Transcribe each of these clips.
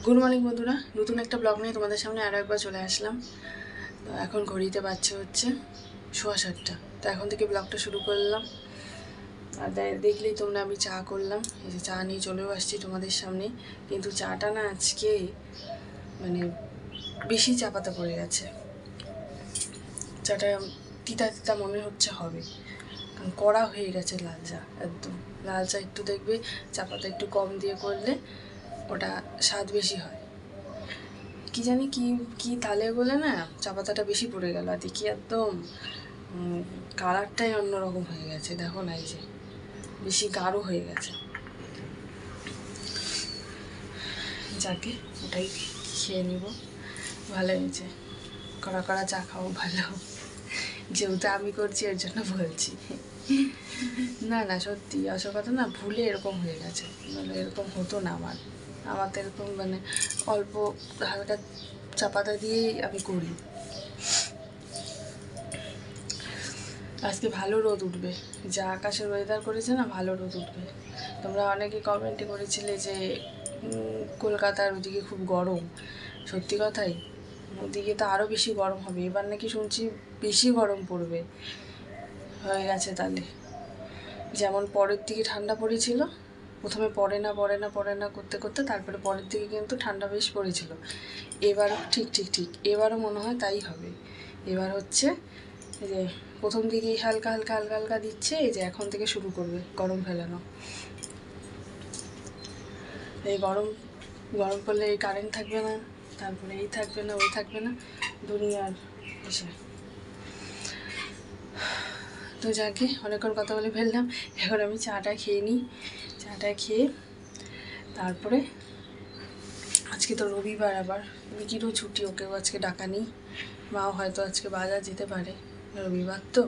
Good morning বন্ধুরা, নতুন একটা ব্লগ নিয়ে তোমাদের সামনে আরও একবার চলে আসলাম। তো এখন ঘড়িতে বাজছে হচ্ছে 7:15। তো এখন থেকে ব্লগটা শুরু করলাম। আর দেখলেই তোমরা আমি চা করলাম, এই যে চা নিয়ে চলেও আসছি তোমাদের সামনে। কিন্তু চাটা না আজকে মানে বেশি চা পাতা পড়ে গেছে। চাটা তিতা তিতা মনে হচ্ছে হবে, কারণ কড়া হয়ে গেছে লাল চা। একদম লাল চা একটু দেখবে চা পাতা একটু কম দিয়ে করলে ওটা স্বাদ বেশি হয়। কি জানি কি কি তালে বলে না চা পাতাটা বেশি পড়ে গেল, আর দেখি একদম কালারটাই অন্যরকম হয়ে গেছে। দেখো না, এই যে বেশি গাঢ় হয়ে গেছে। যাকে ওটাই খেয়ে নিব। ভালো হয়েছে, কড়া কড়া চা খাও ভালো, যেহেতু আমি করছি এর জন্য বলছি। না না সত্যি আসল কথা না, ভুলে এরকম হয়ে গেছে, মানে এরকম হতো না। আমার তো এরকম মানে অল্প হালকা চা পাতা দিয়েই আমি করি। আজকে ভালো রোদ উঠবে, যা আকাশের ওয়েদার করেছে না, ভালো রোদ উঠবে। তোমরা অনেকে কমেন্টে করেছিলে যে কলকাতার ওদিকে খুব গরম। সত্যি কথাই, ওদিকে তো আরও বেশি গরম হবে। এবার নাকি শুনছি বেশি গরম পড়বে, হয়ে গেছে তাহলে। যেমন পরের দিকে ঠান্ডা পড়েছিল, প্রথমে পড়ে না করতে করতে তারপরে পরের দিকে কিন্তু ঠান্ডা বেশ পড়েছিল। এবারও ঠিক এবারও মনে হয় তাই হবে। এবার হচ্ছে যে প্রথম দিকেই হালকা হালকা হালকা হালকা দিচ্ছে, এই যে এখন থেকে শুরু করবে গরম ফেলানো। এই গরম পড়লে এই কারেন্ট থাকবে না, তারপরে এই থাকবে না, ওই থাকবে না, দুনিয়ার এসে। তো যাকে অনেকক্ষণ কথা বলে ফেললাম, এখন আমি চাটা খেয়ে নিই। চাটা খেয়ে তারপরে আজকে তো রবিবার, আবার বিকিরও ছুটি, ওকেও আজকে ডাকা নেই। মাও হয়তো আজকে বাজার যেতে পারে, রবিবার তো।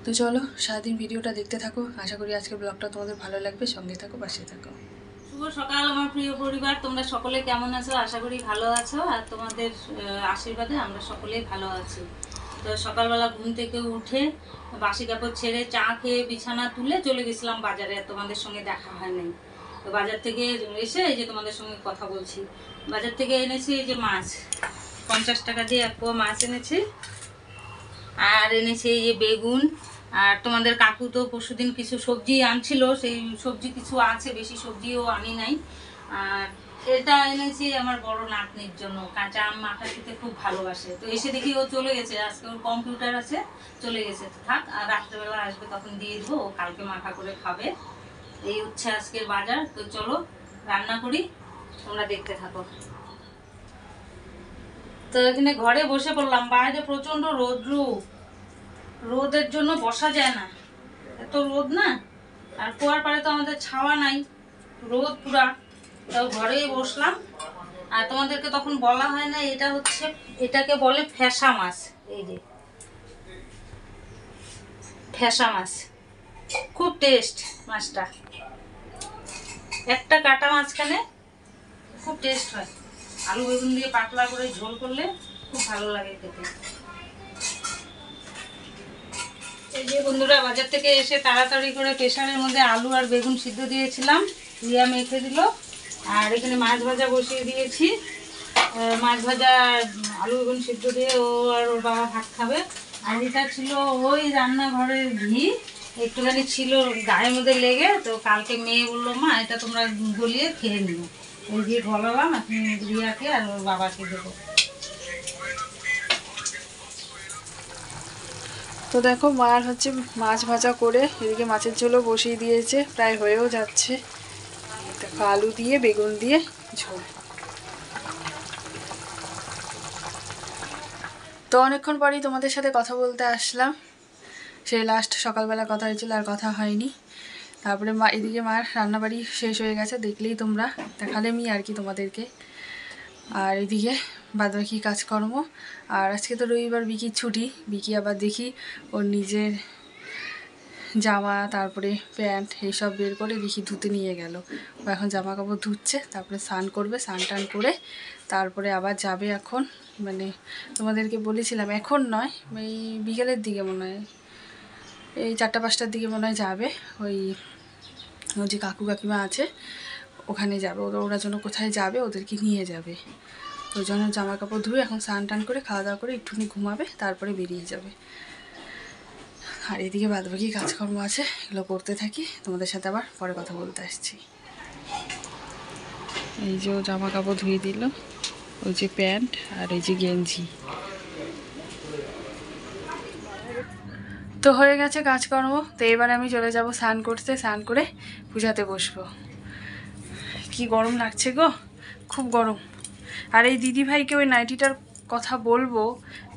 তো চলো সারাদিন ভিডিওটা দেখতে থাকো, আশা করি আজকের ব্লগটা তোমাদের ভালো লাগবে। সঙ্গে থাকো, পাশে থাকো। শুভ সকাল আমার প্রিয় পরিবার, তোমরা সকলে কেমন আছো? আশা করি ভালো আছো, আর তোমাদের আশীর্বাদে আমরা সকলেই ভালো আছি। তো সকালবেলা ঘুম থেকে উঠে বাসি কাপড় ছেড়ে চা খেয়ে বিছানা তুলে চলে গেছিলাম বাজারে, তোমাদের সঙ্গে দেখা হয় নাই। তো বাজার থেকে এসে এই যে তোমাদের সঙ্গে কথা বলছি। বাজার থেকে এনেছি এই যে মাছ, 50 টাকা দিয়ে 1 পোয়া মাছ এনেছি। আর এনেছি এই যে বেগুন। আর তোমাদের কাকু তো পরশুদিন কিছু সবজি আনছিল, সেই সবজি কিছু আছে, বেশি সবজিও আনি নাই। আর এটা এনেছি আমার বড় নাতনির জন্য, কাঁচা আম মাখা খেতে খুব ভালোবাসে। তো এসে দেখি ও চলে গেছে, আজকে ওর কম্পিউটার আছে, চলে গেছে। থাক, আর রাত্রেবেলা আসবে তখন দিয়ে দেবো, ও কালকে মাখা করে খাবে। এই হচ্ছে আজকের বাজার। তো চলো রান্না করি, তোমরা দেখতে থাকো। তো এখানে ঘরে বসে পড়লাম, বাইরে প্রচন্ড রোদের জন্য বসা যায় না, এত রোদ না। আর কুয়ার পাড়ে তো আমাদের ছাওয়া নাই, রোদ পুরা। তাও ঘরেই বসলাম। আর তোমাদেরকে তখন বলা হয় না, এটা হচ্ছে, এটাকে বলে ফ্যাসা মাছ। এই যে ফ্যাসা মাছ, খুব টেস্ট মাছটা। একটা কাটা মাছখানে খুব টেস্ট হয়, আলু বেগুন দিয়ে পাতলা করে ঝোল করলে খুব ভালো লাগে খেতে। এই যে বন্ধুরা, বাজার থেকে এসে তাড়াতাড়ি করে প্রেসারের মধ্যে আলু আর বেগুন সিদ্ধ দিয়েছিলাম, লিয়া মেখে দিল। আর এখানে মাছ ভাজা বসিয়ে দিয়েছি। মাছ ভাজা আলু বেগুন সিদ্ধ দিয়ে ও আর ওর বাবা ভাত খাবে। আর এটা ছিল ওই রান্নাঘরের ঘি, একটুখানি ছিল গায়ের মধ্যে লেগে, তো কালকে মেয়ে বললো মা এটা তোমরা গলিয়ে খেয়ে নিও। ওই ঘি গলালাম, এখন রিয়াকে আর ওর বাবাকে দেবো। তো দেখো মার হচ্ছে মাছ ভাজা করে এদিকে মাছের ঝোলও বসিয়ে দিয়েছে, প্রায় হয়েও যাচ্ছে। দেখো আলু দিয়ে বেগুন দিয়ে ঝোল। তো অনেকক্ষণ পরেই তোমাদের সাথে কথা বলতে আসলাম, সেই লাস্ট সকালবেলা কথা হয়েছিল, আর কথা হয়নি। তারপরে এদিকে মার রান্নাবাড়ি শেষ হয়ে গেছে, দেখলেই তোমরা, দেখালেমই আর কি তোমাদেরকে। আর এদিকে বাদবাকি কাজকর্ম। আর আজকে তো রবিবার, বিকির ছুটি। বিকি আবার দেখি ওর নিজের জামা তারপরে প্যান্ট এইসব বের করে দেখি ধুতে নিয়ে গেল। ও এখন জামা কাপড় ধুচ্ছে, তারপরে স্নান করবে, স্নান টান করে তারপরে আবার যাবে। এখন মানে তোমাদেরকে বলেছিলাম, এখন নয়, এই বিকেলের দিকে মনে হয়, এই 4টা 5টার দিকে মনে হয় যাবে। ওই যে কাকু কাকিমা আছে ওখানে যাবে, ওরা যেন কোথায় যাবে ওদেরকে নিয়ে যাবে। ওই জন্য জামা কাপড় ধুয়ে এখন স্নান টান করে খাওয়া দাওয়া করে একটুখানি ঘুমাবে, তারপরে বেরিয়ে যাবে। আর এদিকে বাদবাকি কাজকর্ম আছে, এগুলো করতে থাকি, তোমাদের সাথে আবার পরে কথা বলতে আসছি। এই যে ও জামা কাপড় ধুয়ে দিল, ওই যে প্যান্ট আর এই যে গেঞ্জি। তো হয়ে গেছে কাজকর্ম। তো এবারে আমি চলে যাব স্নান করতে, স্নান করে পূজাতে বসবো। কি গরম লাগছে গো, খুব গরম। আর এই দিদিভাইকে ওই নাইটিটার কথা বলবো,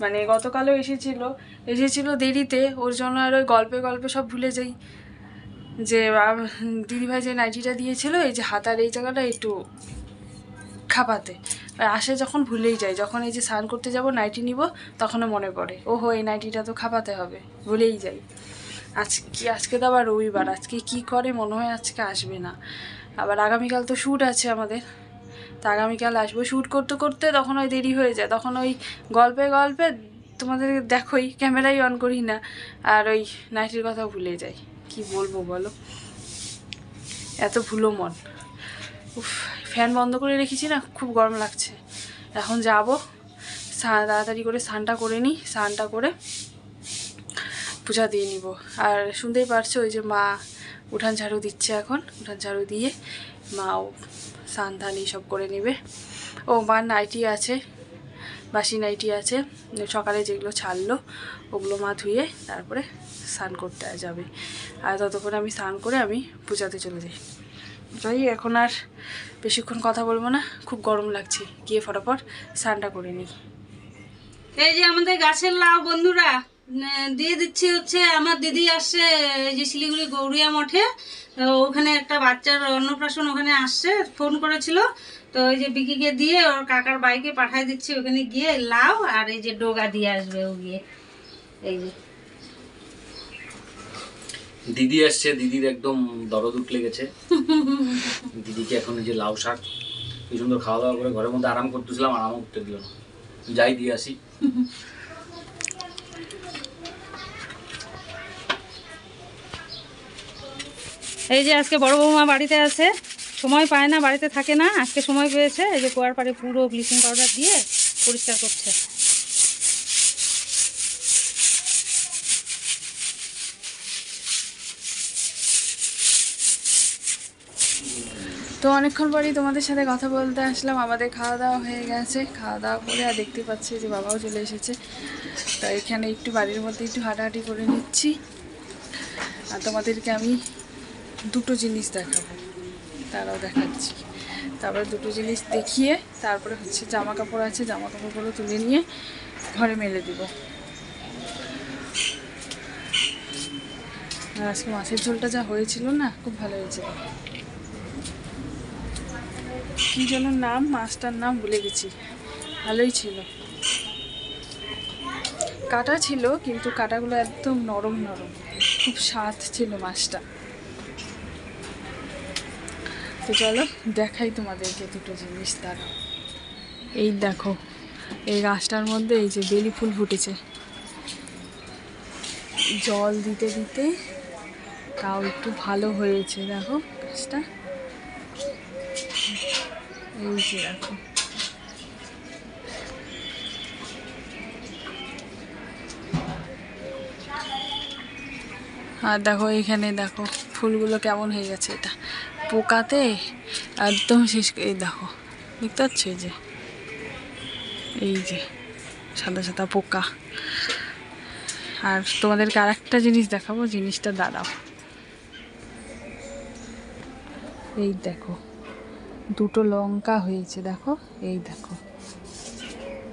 মানে গতকালও এসেছিল দেরিতে, ওর জন্য আর ওই গল্পে গল্পে সব ভুলে যাই। যে দিদিভাই যে নাইটিটা দিয়েছিল, এই যে হাতার এই জায়গাটা একটু খাপাতে আসে, যখন ভুলেই যায়। যখন এই যে স্নান করতে যাব নাইটি নিব, তখনও মনে পড়ে ওহো এই নাইটিটা তো খাপাতে হবে, ভুলেই যাই। আজকে তো আবার রবিবার, আজকে কি করে মনে হয় আজকে আসবে না। আবার আগামীকাল তো শ্যুট আছে আমাদের, তা আগামীকাল আসবো। শ্যুট করতে করতে তখন ওই দেরি হয়ে যায়, তখন ওই গল্পে গল্পে তোমাদের দেখোই ক্যামেরাই অন করি না, আর ওই নাইটির কথা ভুলে যাই। কি বলবো বলো, এত ভুলো মন। উফ, ফ্যান বন্ধ করে রেখেছি না, খুব গরম লাগছে। এখন যাব তাড়াতাড়ি করে স্নানটা করে নিই, স্নানটা করে পূজা দিয়ে নিব। আর শুনতেই পারছো ওই যে মা উঠান ঝাড়ু দিচ্ছে, এখন উঠান ঝাড়ু দিয়ে মাও স্নান ধান এইসব করে নেবে। ও মার নাইটি আছে, বাসি নাইটি আছে, সকালে যেগুলো ছাড়লো ওগুলো মা ধুয়ে তারপরে স্নান করতে যাবে। আর ততক্ষণ আমি স্নান করে আমি পূজাতে চলে যাই। যাই, এখন আর বেশিক্ষণ কথা বলবো না, খুব গরম লাগছে, গিয়ে ফটাফট স্নানটা করে নিই। এই যে আমাদের গাছের লাউ বন্ধুরা দিয়ে দিচ্ছি। হচ্ছে আমার দিদি আসছে এই যে শিলিগুড়ি গৌরিয়া মঠে, তো ওখানে একটা বাচ্চার অন্নপ্রাশন, ওখানে আসছে, ফোন করেছিল। তো ওই যে বিকিকে দিয়ে ওর কাকার বাইকে পাঠিয়ে দিচ্ছি, ওখানে গিয়ে লাউ আর এই যে ডোগা দিয়ে আসবে ও গিয়ে। এই যে দিদি আসছে, দিদির একদম দরদ উঠলে গেছে। দিদিকে এখন যে লাউ শাক কি সুন্দর খাওয়া দাওয়া করে ঘরের মধ্যে আরাম করতেছিলাম, আরাম করতে দিল না। যাই দিয়ে আসি। এই যে আজকে বড় বৌমা বাড়িতে আছে, সময় পায় না, বাড়িতে থাকে না, আজকে সময় পেয়েছে। এই যে কুয়ার পাড়ে পুরো ব্লিচিং পাউডার দিয়ে পরিষ্কার করছে। তো অনেকক্ষণ পরেই তোমাদের সাথে কথা বলতে আসলাম। আমাদের খাওয়া দাওয়া হয়ে গেছে, খাওয়া দাওয়া করে আর দেখতে পাচ্ছি যে বাবাও চলে এসেছে। তো এখানে একটু বাড়ির মধ্যে একটু হাঁটাহাঁটি করে নিচ্ছি। আর তোমাদেরকে আমি দুটো জিনিস দেখাবো, তারাও দেখাচ্ছি। তারপরে দুটো জিনিস দেখিয়ে তারপরে হচ্ছে জামা কাপড় আছে, জামা কাপড়গুলো তুলে নিয়ে ঘরে মেলে দিব। আর আজকে মাছের ঝোলটা যা হয়েছিল না, খুব ভালো হয়েছিল। কী যেন নাম, মাছটার নাম ভুলে গেছি, ভালোই ছিল। কাটা ছিল কিন্তু কাটাগুলো একদম নরম নরম, খুব স্বাদ ছিল মাছটা। তো চলো দেখাই তোমাদেরকে দুটো জিনিস। তারা এই দেখো, এই গাছটার মধ্যে এই যে বেলি ফুল ফুটেছে, জল দিতে দিতে তাও একটু ভালো হয়েছে। দেখো গাছটা, এই যে দেখো। আর দেখো এখানে দেখো ফুলগুলো কেমন হয়ে গেছে, এটা পোকাতে একদম শেষ। এই দেখো, দেখতে পাচ্ছ এই যে সাদা সাদা পোকা। আর তোমাদেরকে আর একটা জিনিস দেখাবো, জিনিসটা দাঁড়াও। এই দেখো দুটো লঙ্কা হয়েছে, দেখো এই দেখো,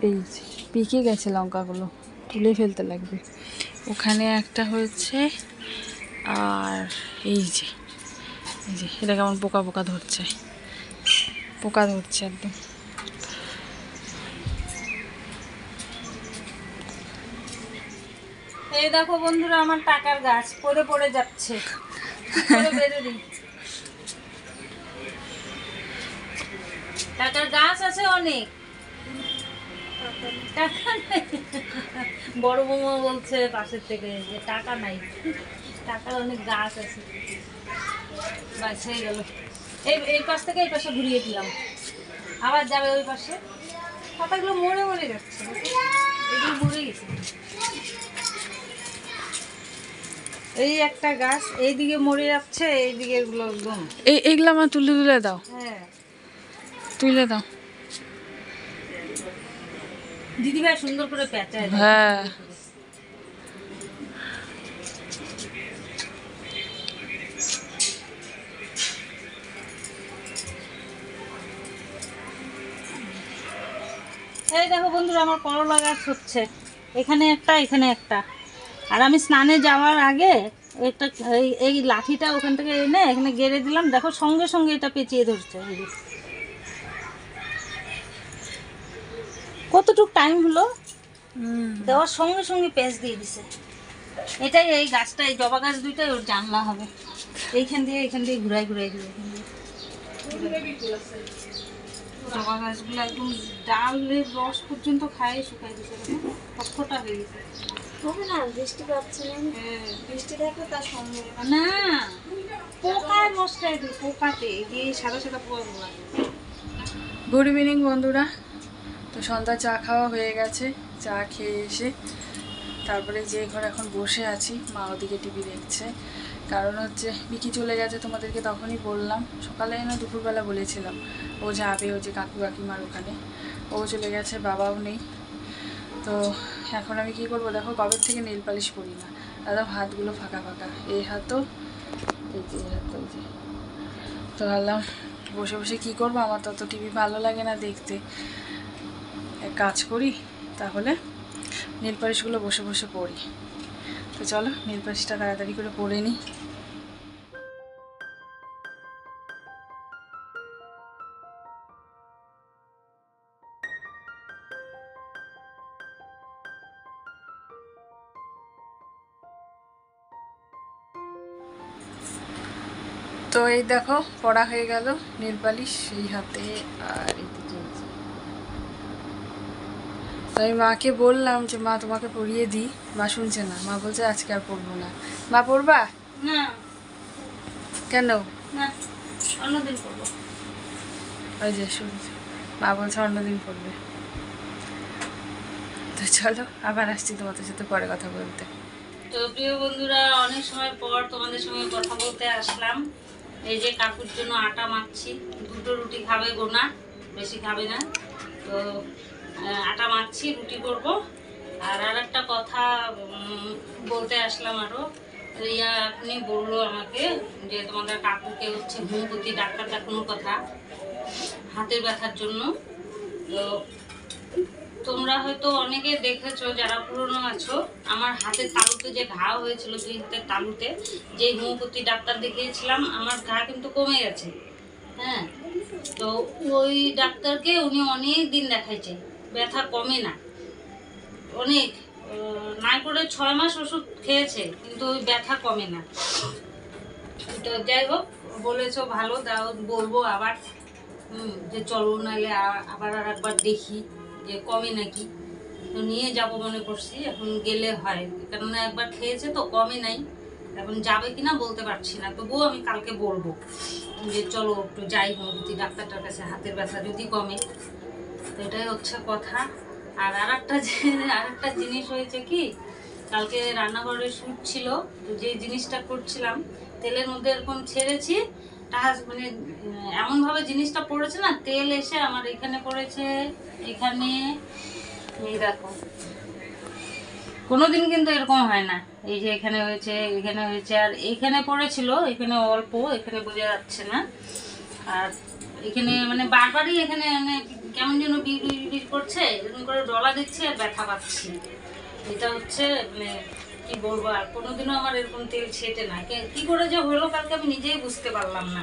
এই যে পেকে গেছে লঙ্কাগুলো, তুলে ফেলতে লাগবে। ওখানে একটা হয়েছে, আর এই যে এটা কেমন পোকা পোকা ধরছে, পোকা ধরছে একদম। এই দেখো বন্ধুরা আমার টাকার গাছ পড়ে পড়ে যাচ্ছে, টাকার গাছ আছে অনেক, টাকা নাই। বড় বৌমা বলছে পাশের থেকে যে টাকা নাই, টাকার অনেক গাছ আছে। বাস হয়ে গেল। এই পাশ থেকে এই পাশে ঘুরিয়ে দিলাম, আবার যাবে ওই পাশে। পাতাগুলো মরে মরে যাচ্ছে, এগুলো মরে গেছে। এই একটা গাছ এইদিকে মরে যাচ্ছে, এইদিকে এগুলো একদম। এইগুলো আমার তুলে তুলে দাও, হ্যাঁ তুলে দাও। দিদিভাই সুন্দর করে পেঁচায় দেয়। হ্যাঁ এই দেখো বন্ধুরা, আমার করলা গাছ হচ্ছে, এখানে একটা এখানে একটা। আর আমি স্নানে যাওয়ার আগে একটা এই লাঠিটা ওখান থেকে এনে এখানে গেড়ে দিলাম, দেখো সঙ্গে সঙ্গে এটা পেঁচিয়ে ধরছে। কতটুক টাইম হলো, দেওয়ার সঙ্গে সঙ্গে পেঁচ দিয়ে দিছে। এটাই এই গাছটা, এই জবা গাছ দুইটাই ওর জানলা হবে। এইখান দিয়ে ঘুরাই ঘুরাই দিবে। জবা গাছগুলো একদম ডালের রস পর্যন্ত খায় শুকাই দিছে, কতটা হয়ে গেছে। না বৃষ্টি পাচ্ছে না, বৃষ্টি দেখো তার সঙ্গে না পোকায় মশকায় দিই, পোকাতে দিয়ে সাদা সাদা পোকাগুলো। গুড ইভিনিং বন্ধুরা। তো সন্ধ্যা চা খাওয়া হয়ে গেছে, চা খেয়ে এসে তারপরে যে ঘরে এখন বসে আছি, মা ওদিকে টিভি দেখছে। কারণ হচ্ছে বিকি চলে গেছে, তোমাদেরকে তখনই বললাম, সকালে না দুপুরবেলা বলেছিলাম ও যাবে, ও যে কাকু কাকিমার ওখানে, ও চলে গেছে, বাবাও নেই। তো এখন আমি কি করব, দেখো কবের থেকে নেল পালিশ করি না, একদম হাতগুলো ফাঁকা ফাঁকা, এই হাতও এই যে এই হাতও এই যে। তো ভাবলাম বসে বসে কী করবো, আমার তো টিভি ভালো লাগে না দেখতে, এক কাজ করি তাহলে নীল পালিশগুলো বসে বসে পড়ি। তো চলো নীল পালিশটা তাড়াতাড়ি করে পরে নিই। তো এই দেখো পড়া হয়ে গেল নীল পালিশ এই হাতে আর এদিকে। তো আমি মাকে বললাম যে মা তোমাকে পরিয়ে দিই, মা শুনছে না, মা বলছে আজকে আর পড়বো না। মা পড়বা না কেন? না, অন্যদিন করবো। ওই যে শুনছে, মা বলছে অন্যদিন পড়বে। তো চলো আবার আসছি তোমাদের সাথে পরে কথা বলতে। তো প্রিয় বন্ধুরা, অনেক সময় পর তোমাদের সঙ্গে কথা বলতে আসলাম। এই যে কাকুর জন্য আটা মাখছি, 2টো রুটি খাবে গোনা, বেশি খাবে না। তো আটা মাখছি, রুটি করব। আর একটা কথা বলতে আসলাম আরও। রিয়া এখনই বললো আমাকে যে তোমাদের কাকুকে হচ্ছে হোমিওপ্যাথি ডাক্তার দেখানোর কথা, হাতের ব্যথার জন্য। তো তোমরা হয়তো অনেকে দেখেছো যারা পুরনো আছো, আমার হাতের তালুতে যে ঘা হয়েছিল, 2 হাতের তালুতে, যে হোমিওপ্যাথি ডাক্তার দেখিয়েছিলাম, আমার ঘা কিন্তু কমে গেছে। হ্যাঁ, তো ওই ডাক্তারকে উনি অনেক দিন দেখাইছে, ব্যথা কমে না, অনেক নাই করে 6 মাস ওষুধ খেয়েছে, কিন্তু ওই ব্যথা কমে না। তো যাই হোক, বলেছো ভালো, দাও বলবো আবার যে চলো নাহলে আবার আর একবার দেখি যে কমে নাকি। তো নিয়ে যাব মনে করছি, এখন গেলে হয়, কেননা একবার খেয়েছে তো কমে নাই, এখন যাবে কিনা বলতে পারছি না। তবুও আমি কালকে বলবো যে চলো একটু যাই হোমিওপ্যাথি ডাক্তারটার কাছে, হাতের ব্যথা যদি কমে। তো এটাই হচ্ছে কথা। আর আরেকটা জিনিস হয়েছে কি, কালকে রান্নাঘরে শুট ছিল, তো যে জিনিসটা করছিলাম তেলের মধ্যে এরকম ছেড়েছি, মানে এমনভাবে জিনিসটা পড়েছে না, তেল এসে আমার এখানে পড়েছে, এখানে, এই দেখো। কোনোদিন কিন্তু এরকম হয় না, এই যে এখানে হয়েছে, এখানে হয়েছে, আর এখানে পড়েছিল, এখানে অল্প, এখানে বোঝা যাচ্ছে না। আর এখানে মানে বারবারই এখানে মানে কেমন যেন বিড় করছে, এরকম করে ডলা দিচ্ছে আর ব্যথা পাচ্ছি। এটা হচ্ছে মানে কি বলবো, আর কোনোদিনও আমার এরকম তেল ছেটে না, কি করে যে হলো কালকে আমি নিজেই বুঝতে পারলাম না।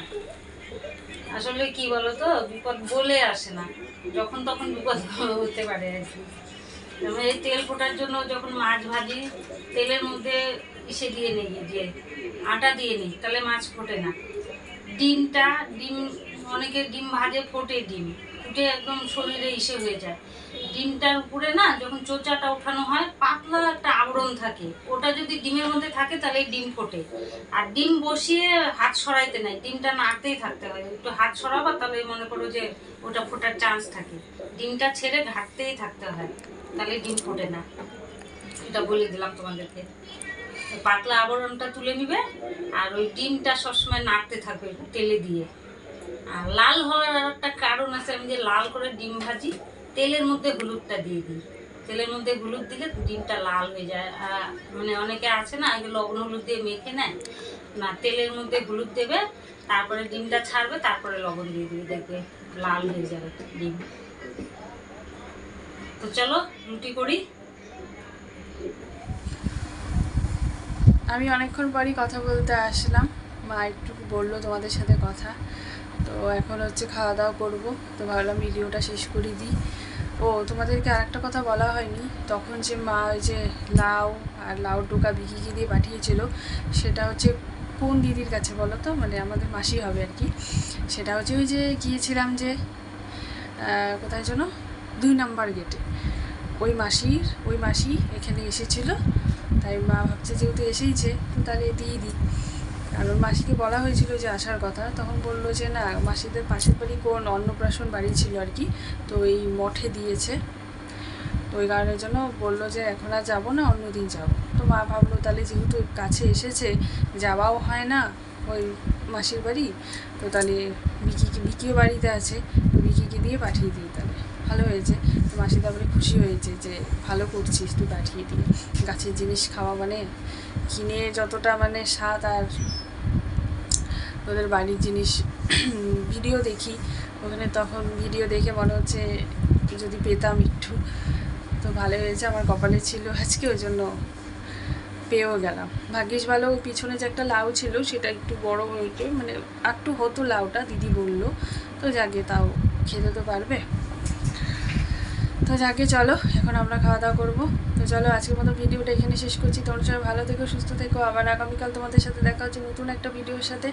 আসলে কি বলতো, বিপদ বলে আসে না, যখন তখন বিপদ হতে পারে আর কি। আমি এই তেল ফোটার জন্য যখন মাছ ভাজি, তেলের মধ্যে ইসে দিয়ে নিই, যে আটা দিয়ে নিই, তাহলে মাছ ফোটে না। ডিম অনেকে ডিম ভাজে, ফোটে, ডিম ফুটে একদম শরীরে ইসে হয়ে যায়, ডিমটার উপরে না যখন চোচাটা ওঠানো হয় পাতলা একটা আবরণ থাকে, ওটা যদি ডিমের মধ্যে থাকে তাহলে ডিম ফোটে। আর ডিম বসিয়ে হাত সরাইতে নাই, ডিমটা নাড়তেই থাকতে হয়। একটু হাত সরাবা তাহলে মনে করো যে ওটা ফোটার চান্স থাকে। ডিমটা ছেড়ে ঘাটতেই থাকতে হয়, তাহলে ডিম ফোটে না। এটা বলে দিলাম তোমাদেরকে। পাতলা আবরণটা তুলে নিবে আর ওই ডিমটা সবসময় নাড়তে থাকবে তেলে দিয়ে। আর লাল হওয়ার আর একটা কারণ আছে, আমি যে লাল করে ডিম ভাজি তেলের মধ্যে হলুদটা দিয়ে দিই। তেলের মধ্যে হলুদ দিলে ডিমটা লাল হয়ে যায়। মানে অনেকে আছে না আগে লবণ হলুদ দিয়ে মেখে নেয়, না তেলের মধ্যে হলুদ দেবে, তারপরে ডিমটা ছাড়বে, তারপরে লবণ দিয়ে দিবে, দেখবে লাল হয়ে যাবে ডিম। তো চলো রুটি করি। আমি অনেকক্ষণ পরই কথা বলতে আসলাম, মা একটু বললো তোমাদের সাথে কথা। তো এখন হচ্ছে খাওয়া দাওয়া করবো, তো ভাবলাম ভিডিওটা শেষ করে দিই। ও তোমাদেরকে আরেকটা কথা বলা হয়নি, তখন যে মা ওই যে লাউ আর লাউ টোকা বিকিকে দিয়ে পাঠিয়েছিল, সেটা হচ্ছে কোন দিদির কাছে বলো তো, মানে আমাদের মাসি হবে আর কি। সেটা হচ্ছে ওই যে গিয়েছিলাম যে কোথায় যেন 2 নম্বর গেটে, ওই মাসি এখানে এসেছিলো। তাই মা ভাবছে যেহেতু এসেইছে তো তাহলে দিয়ে দিই। কারণ মাসিকে বলা হয়েছিল যে আসার কথা, তখন বললো যে না, মাসিদের পাশের বাড়ি কোন অন্নপ্রাশন বাড়ি ছিল আর কি, তো এই মঠে দিয়েছে, তো ওই কারণের জন্য বললো যে এখন আর যাবো না, অন্যদিন যাবো। তো মা ভাবলো তাহলে যেহেতু কাছে এসেছে, যাওয়াও হয় না ওই মাসির বাড়ি, তো তাহলে বিকিও বাড়িতে আছে, তো বিকিকে দিয়ে পাঠিয়ে দিই, তাহলে ভালো হয়েছে। তো মাসি তারপরে খুশি হয়েছে যে ভালো করছিস তুই পাঠিয়ে দিয়ে। গাছের জিনিস খাওয়া মানে কিনে যতটা মানে স্বাদ, আর তোদের বাড়ির জিনিস ভিডিও দেখি ওখানে, তখন ভিডিও দেখে মনে হচ্ছে যদি পেতাম একটু, তো ভালো হয়েছে, আমার কপালে ছিল আজকে, ওই জন্য পেয়েও গেলাম। ভাগ্যিস ভালো পিছনে যে একটা লাউ ছিল সেটা একটু বড় হয়েছে, মানে একটু হতো লাউটা, দিদি বললো, তো যাকে তাও খেতে তো পারবে। তো যাকে চলো এখন আমরা খাওয়া দাওয়া করবো। তো চলো আজকের মতো ভিডিওটা এখানে শেষ করছি। তোমরা সবাই ভালো থেকো, সুস্থ থেকো। আবার আগামীকাল তোমাদের সাথে দেখা হচ্ছে নতুন একটা ভিডিওর সাথে।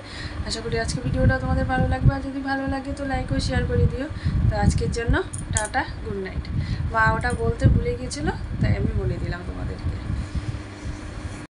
আশা করি আজকে ভিডিওটা তোমাদের ভালো লাগবে, আর যদি ভালো লাগে তো লাইক ও শেয়ার করে দিও। তো আজকের জন্য টাটা, গুড নাইট। মা ওটা বলতে ভুলে গিয়েছিলো, তাই আমি বলে দিলাম তোমাদেরকে।